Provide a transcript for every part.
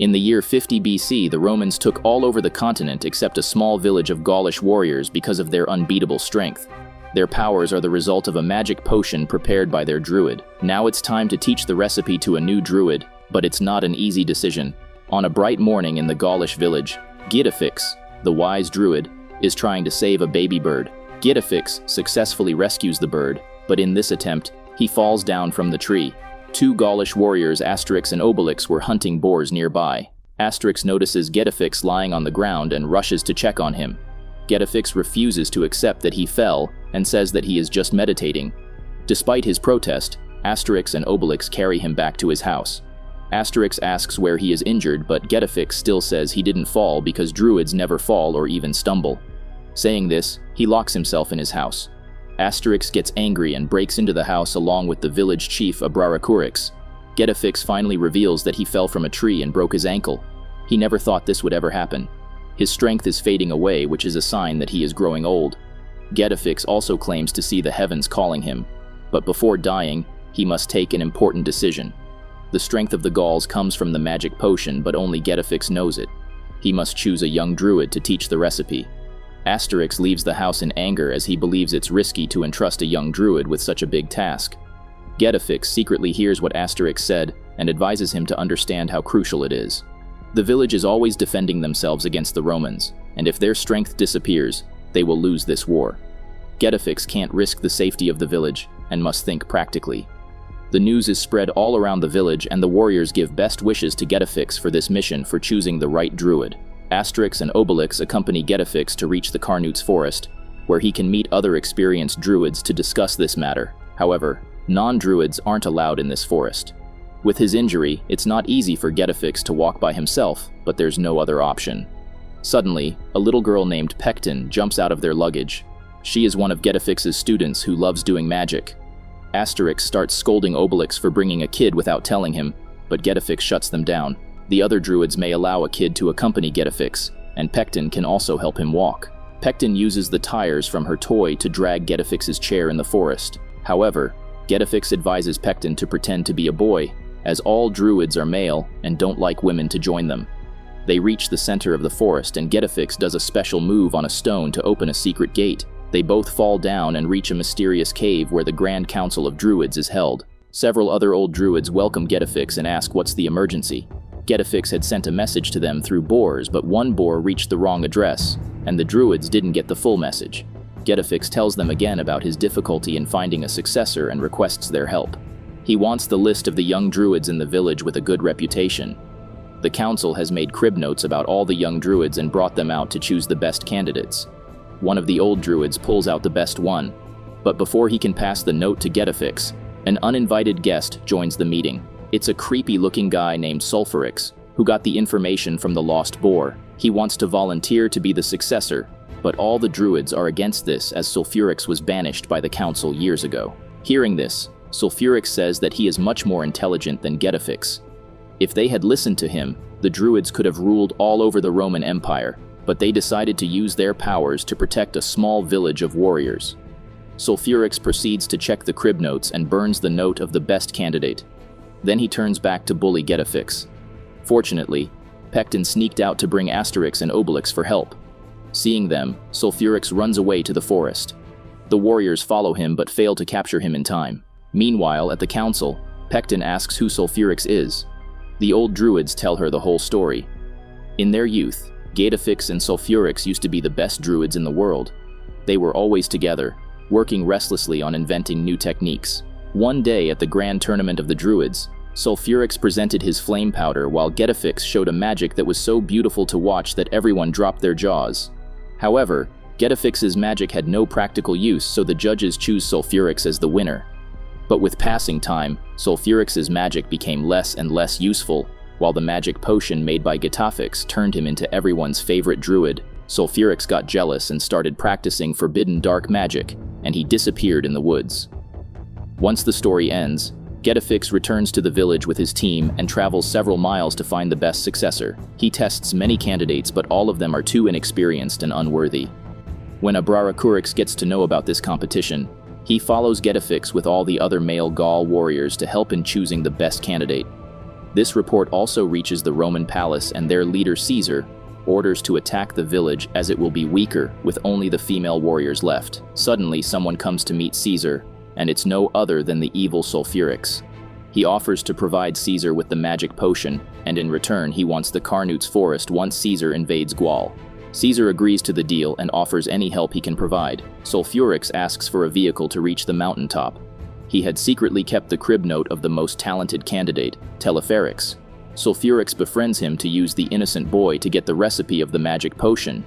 In the year 50 BC, the Romans took all over the continent except a small village of Gaulish warriors because of their unbeatable strength. Their powers are the result of a magic potion prepared by their druid. Now it's time to teach the recipe to a new druid, but it's not an easy decision. On a bright morning in the Gaulish village, Gittafix, the wise druid, is trying to save a baby bird. Gittafix successfully rescues the bird, but in this attempt, he falls down from the tree. Two Gaulish warriors, Astérix and Obelix, were hunting boars nearby. Astérix notices Gittafix lying on the ground and rushes to check on him. Gittafix refuses to accept that he fell and says that he is just meditating. Despite his protest, Astérix and Obelix carry him back to his house. Astérix asks where he is injured, but Gittafix still says he didn't fall because druids never fall or even stumble. Saying this, he locks himself in his house. Astérix gets angry and breaks into the house along with the village chief Overpowered. Gittafix finally reveals that he fell from a tree and broke his ankle. He never thought this would ever happen. His strength is fading away, which is a sign that he is growing old. Gittafix also claims to see the heavens calling him, but before dying, he must take an important decision. The strength of the Gauls comes from the magic potion, but only Gittafix knows it. He must choose a young druid to teach the recipe. Astérix leaves the house in anger as he believes it's risky to entrust a young druid with such a big task. Gittafix secretly hears what Astérix said and advises him to understand how crucial it is. The village is always defending themselves against the Romans, and if their strength disappears, they will lose this war. Gittafix can't risk the safety of the village and must think practically. The news is spread all around the village, and the warriors give best wishes to Gittafix for this mission for choosing the right druid. Astérix and Obelix accompany Gittafix to reach the Carnutes forest, where he can meet other experienced druids to discuss this matter. However, non-druids aren't allowed in this forest. With his injury, it's not easy for Gittafix to walk by himself, but there's no other option. Suddenly, a little girl named Pectin jumps out of their luggage. She is one of Gittafix's students who loves doing magic. Astérix starts scolding Obelix for bringing a kid without telling him, but Gittafix shuts them down. The other druids may allow a kid to accompany Gittafix, and Pectin can also help him walk. Pectin uses the tires from her toy to drag Gittafix's chair in the forest. However, Gittafix advises Pectin to pretend to be a boy, as all druids are male and don't like women to join them. They reach the center of the forest, and Gittafix does a special move on a stone to open a secret gate. They both fall down and reach a mysterious cave where the Grand Council of Druids is held. Several other old druids welcome Gittafix and ask what's the emergency. Gittafix had sent a message to them through boars, but one boar reached the wrong address, and the druids didn't get the full message. Gittafix tells them again about his difficulty in finding a successor and requests their help. He wants the list of the young druids in the village with a good reputation. The council has made crib notes about all the young druids and brought them out to choose the best candidates. One of the old druids pulls out the best one, but before he can pass the note to Gittafix, an uninvited guest joins the meeting. It's a creepy-looking guy named Sulfurix, who got the information from the lost boar. He wants to volunteer to be the successor, but all the druids are against this as Sulfurix was banished by the council years ago. Hearing this, Sulfurix says that he is much more intelligent than Gittafix. If they had listened to him, the druids could have ruled all over the Roman Empire, but they decided to use their powers to protect a small village of warriors. Sulfurix proceeds to check the crib notes and burns the note of the best candidate. Then he turns back to bully Gittafix. Fortunately, Pectin sneaked out to bring Astérix and Obelix for help. Seeing them, Sulfurix runs away to the forest. The warriors follow him but fail to capture him in time. Meanwhile, at the council, Pectin asks who Sulfurix is. The old druids tell her the whole story. In their youth, Gittafix and Sulfurix used to be the best druids in the world. They were always together, working restlessly on inventing new techniques. One day at the grand tournament of the druids, Sulfurix presented his flame powder while Gittafix showed a magic that was so beautiful to watch that everyone dropped their jaws. However, Gittafix's magic had no practical use, so the judges choose Sulfurix as the winner. But with passing time, Sulfurix's magic became less and less useful, while the magic potion made by Gittafix turned him into everyone's favorite druid. Sulfurix got jealous and started practicing forbidden dark magic, and he disappeared in the woods. Once the story ends, Gittafix returns to the village with his team and travels several miles to find the best successor. He tests many candidates, but all of them are too inexperienced and unworthy. When Overpowered gets to know about this competition, he follows Gittafix with all the other male Gaul warriors to help in choosing the best candidate. This report also reaches the Roman palace, and their leader Caesar orders to attack the village as it will be weaker with only the female warriors left. Suddenly, someone comes to meet Caesar, and it's no other than the evil Sulfurix. He offers to provide Caesar with the magic potion, and in return he wants the Carnutes forest once Caesar invades Gaul. Caesar agrees to the deal and offers any help he can provide. Sulfurix asks for a vehicle to reach the mountaintop. He had secretly kept the crib note of the most talented candidate, Teleferix. Sulfurix befriends him to use the innocent boy to get the recipe of the magic potion.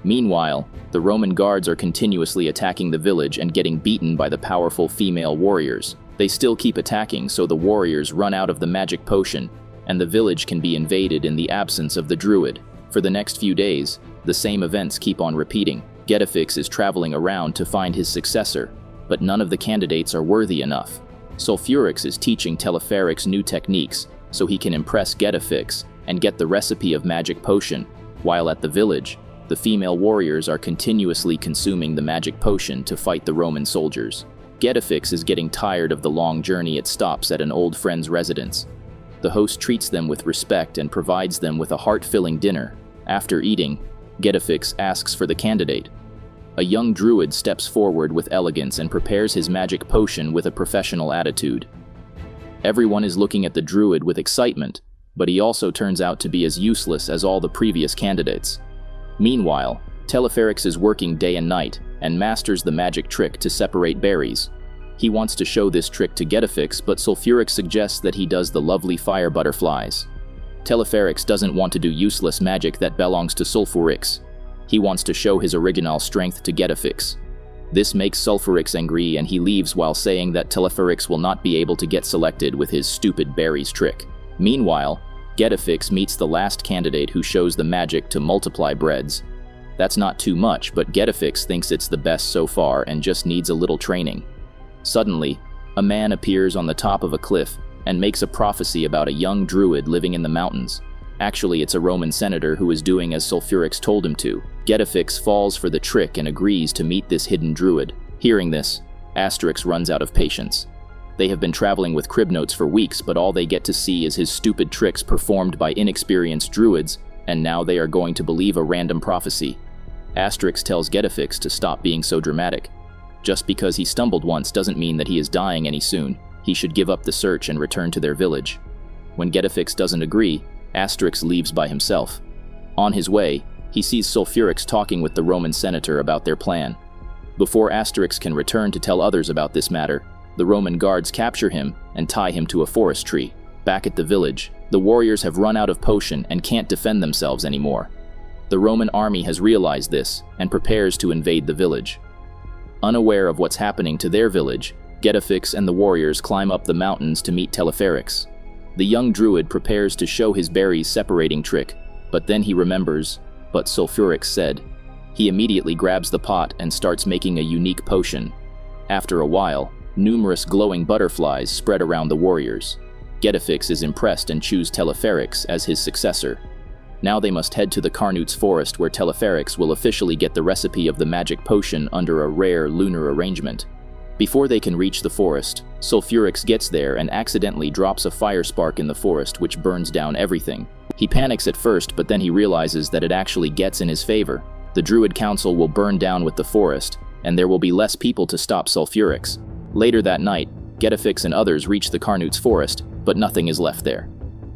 Meanwhile, the Roman guards are continuously attacking the village and getting beaten by the powerful female warriors. They still keep attacking, so the warriors run out of the magic potion, and the village can be invaded in the absence of the druid. For the next few days, the same events keep on repeating. Getafix is traveling around to find his successor, but none of the candidates are worthy enough. Sulfurix is teaching Teleferix new techniques so he can impress Getafix and get the recipe of magic potion, while at the village, the female warriors are continuously consuming the magic potion to fight the Roman soldiers. Getafix is getting tired of the long journey. It stops at an old friend's residence. The host treats them with respect and provides them with a heart-filling dinner. After eating, Getafix asks for the candidate. A young druid steps forward with elegance and prepares his magic potion with a professional attitude. Everyone is looking at the druid with excitement, but he also turns out to be as useless as all the previous candidates. Meanwhile, Teleferix is working day and night and masters the magic trick to separate berries. He wants to show this trick to Getafix, but Sulfurix suggests that he does the lovely fire butterflies. Teleferix doesn't want to do useless magic that belongs to Sulfurix. He wants to show his original strength to Getafix. This makes Sulfurix angry, and he leaves while saying that Teleferix will not be able to get selected with his stupid berries trick. Meanwhile, Getafix meets the last candidate who shows the magic to multiply breads. That's not too much, but Getafix thinks it's the best so far and just needs a little training. Suddenly, a man appears on the top of a cliff and makes a prophecy about a young druid living in the mountains. Actually, it's a Roman senator who is doing as Sulfurix told him to. Getafix falls for the trick and agrees to meet this hidden druid. Hearing this, Astérix runs out of patience. They have been traveling with crib notes for weeks, but all they get to see is his stupid tricks performed by inexperienced druids, and now they are going to believe a random prophecy. Astérix tells Getafix to stop being so dramatic. Just because he stumbled once doesn't mean that he is dying any soon. He should give up the search and return to their village. When Getafix doesn't agree, Astérix leaves by himself. On his way, he sees Sulfurix talking with the Roman senator about their plan. Before Astérix can return to tell others about this matter, the Roman guards capture him and tie him to a forest tree. Back at the village, the warriors have run out of potion and can't defend themselves anymore. The Roman army has realized this and prepares to invade the village. Unaware of what's happening to their village, Getafix and the warriors climb up the mountains to meet Teleferix. The young druid prepares to show his berries separating trick, but then he remembers, but Sulfurix said. He immediately grabs the pot and starts making a unique potion. After a while, numerous glowing butterflies spread around the warriors. Getafix is impressed and chooses Teleferix as his successor. Now they must head to the Carnutes forest, where Teleferix will officially get the recipe of the magic potion under a rare lunar arrangement. Before they can reach the forest, Sulfurix gets there and accidentally drops a fire spark in the forest, which burns down everything. He panics at first, but then he realizes that it actually gets in his favor. The Druid Council will burn down with the forest, and there will be less people to stop Sulfurix. Later that night, Getafix and others reach the Carnutes forest, but nothing is left there.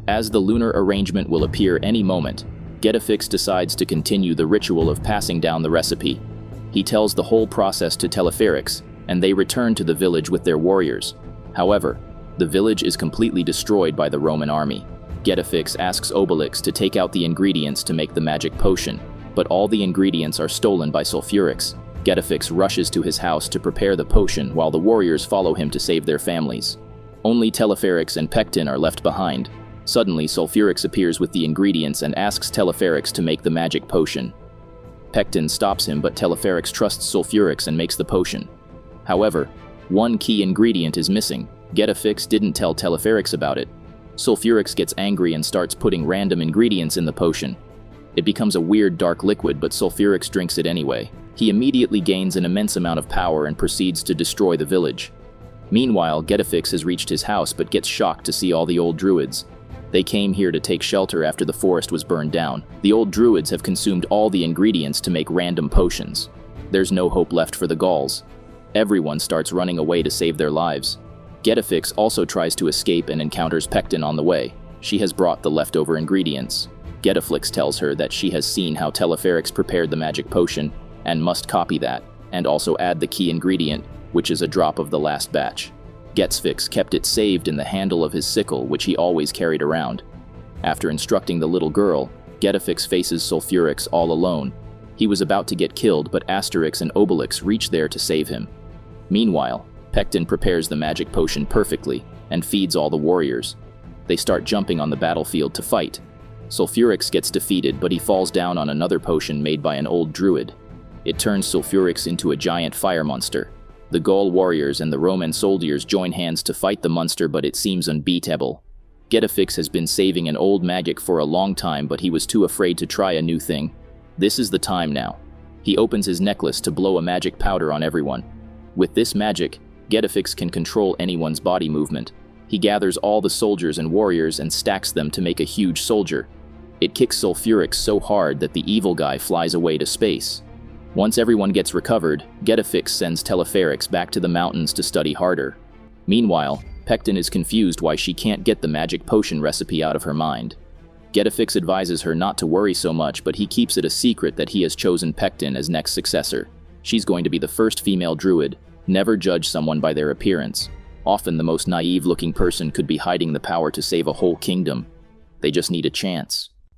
As the lunar arrangement will appear any moment, Getafix decides to continue the ritual of passing down the recipe. He tells the whole process to Teleferix, and they return to the village with their warriors. However, the village is completely destroyed by the Roman army. Getafix asks Obelix to take out the ingredients to make the magic potion, but all the ingredients are stolen by Sulfurix. Getafix rushes to his house to prepare the potion while the warriors follow him to save their families. Only Teleferix and Pectin are left behind. Suddenly, Sulfurix appears with the ingredients and asks Teleferix to make the magic potion. Pectin stops him, but Teleferix trusts Sulfurix and makes the potion. However, one key ingredient is missing. Getafix didn't tell Teleferix about it. Sulfurix gets angry and starts putting random ingredients in the potion. It becomes a weird dark liquid, but Sulfurix drinks it anyway. He immediately gains an immense amount of power and proceeds to destroy the village. Meanwhile, Getafix has reached his house but gets shocked to see all the old druids. They came here to take shelter after the forest was burned down. The old druids have consumed all the ingredients to make random potions. There's no hope left for the Gauls. Everyone starts running away to save their lives. Getafix also tries to escape and encounters Pectin on the way. She has brought the leftover ingredients. Getaflix tells her that she has seen how Teleferix prepared the magic potion and must copy that, and also add the key ingredient, which is a drop of the last batch. Getsfix kept it saved in the handle of his sickle, which he always carried around. After instructing the little girl, Getafix faces Sulfurix all alone. He was about to get killed, but Astérix and Obelix reach there to save him. Meanwhile, Pectin prepares the magic potion perfectly and feeds all the warriors. They start jumping on the battlefield to fight. Sulfurix gets defeated, but he falls down on another potion made by an old druid. It turns Sulfurix into a giant fire monster. The Gaul warriors and the Roman soldiers join hands to fight the monster, but it seems unbeatable. Getafix has been saving an old magic for a long time, but he was too afraid to try a new thing. This is the time now. He opens his necklace to blow a magic powder on everyone. With this magic, Getafix can control anyone's body movement. He gathers all the soldiers and warriors and stacks them to make a huge soldier. It kicks Sulfurix so hard that the evil guy flies away to space. Once everyone gets recovered, Getafix sends Teleferix back to the mountains to study harder. Meanwhile, Pectin is confused why she can't get the magic potion recipe out of her mind. Getafix advises her not to worry so much, but he keeps it a secret that he has chosen Pectin as next successor. She's going to be the first female druid. Never judge someone by their appearance. Often the most naive-looking person could be hiding the power to save a whole kingdom. They just need a chance.